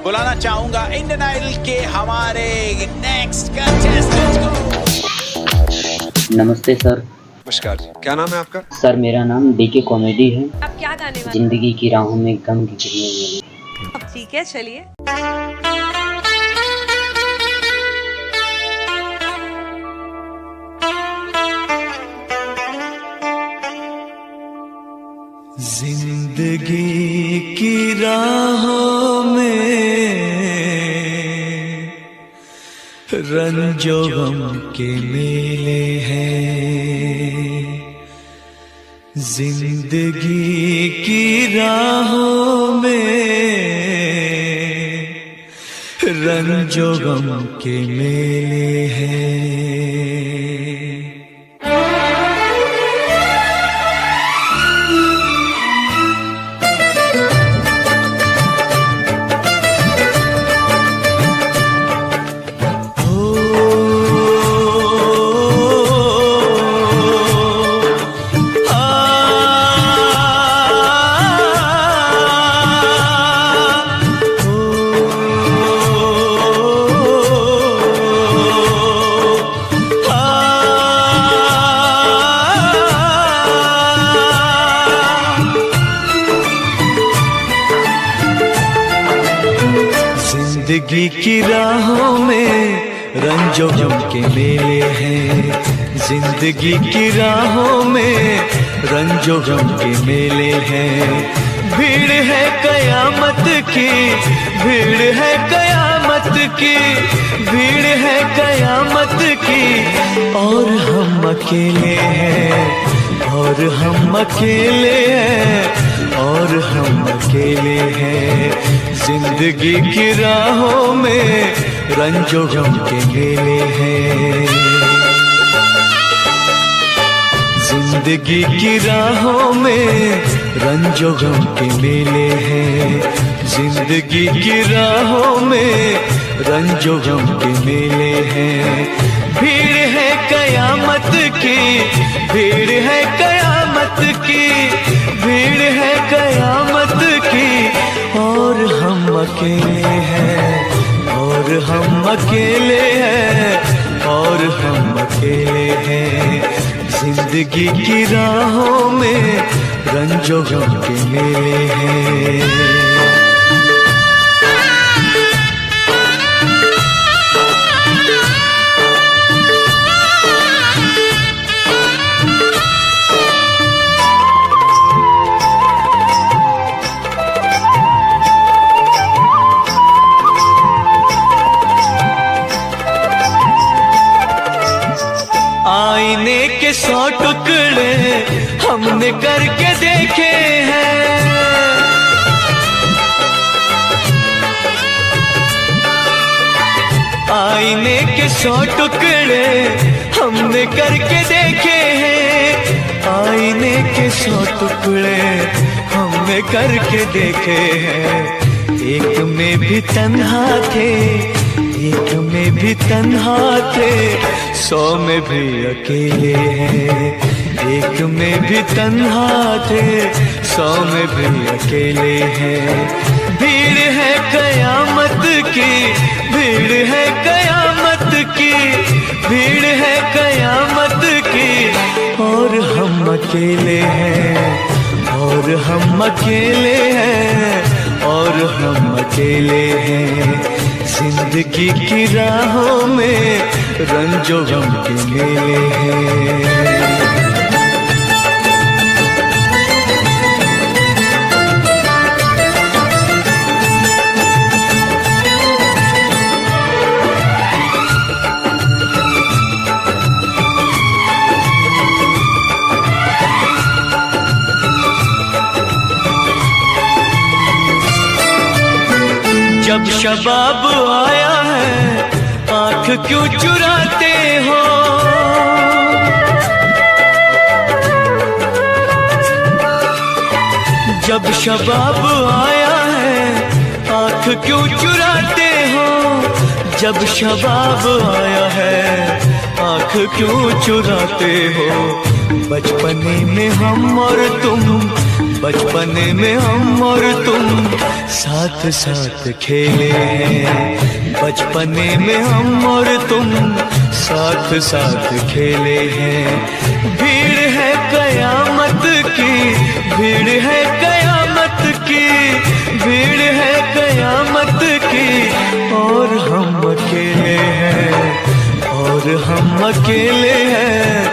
बुलाना चाहूंगा Indian idol के हमारे नेक्स्ट कंटेस्टेंट को। नमस्ते सर। नमस्कार, क्या नाम है आपका? सर मेरा नाम डीके कॉमेडी है। आप क्या गाने वाले? जिंदगी की राहों में गम की किरणें मिली। अब ठीक है, चलिए। जिंदगी की राहों में रंजो गम के मेले हैं। जिंदगी की राहों में रंजो गम के मेले हैं। जिंदगी की राहों में रंजो गम के मेले हैं। जिंदगी की राहों में रंजो गम के मेले हैं। भीड़ है कयामत की, भीड़ है कयामत की, भीड़ है कयामत की, और हम अकेले हैं, और हम अकेले हैं, और हम अकेले हैं। जिंदगी की राहों में रंजो गम के मेले हैं। जिंदगी की राहों में रंजो गम के मेले हैं। जिंदगी की राहों में रंजो गम के मेले हैं। भीड़ है कयामत की, भीड़ है कयामत की, भीड़ है कयामत की, और हम अकेले हैं, और हम अकेले हैं, और हम अकेले हैं। जिंदगी की राहों में रंजो गम के मेले हैं। आईने के 100 टुकड़े हमने करके देखे हैं। आईने के 100 टुकड़े हमने करके देखे हैं। आईने के 100 टुकड़े हमने करके देखे हैं। एक में भी तन्हा थे, एक में भी तन्हा थे, 100 में भी अकेले हैं। एक में भी तन्हा थे, 100 में भी अकेले हैं। भीड़ है कयामत की, भीड़ है कयामत की, भीड़ है कयामत की, और हम अकेले हैं, और हम अकेले हैं, और हम अकेले हैं। जिंदगी की राहों में रंजो गम के मेले हैं। जब शबाब आया है आंख क्यों चुराते हो। जब शबाब आया है आंख क्यों चुराते हो। जब शबाब आया है आंख क्यों चुराते हो। बचपने में हम और तुम बचपने में हम और तुम साथ साथ खेले हैं, बचपने में हम और तुम साथ साथ खेले हैं। भीड़ है कयामत की, भीड़ है कयामत की, भीड़ है कयामत की, और हम अकेले हैं, और हम अकेले हैं,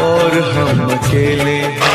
और हम अकेले हैं।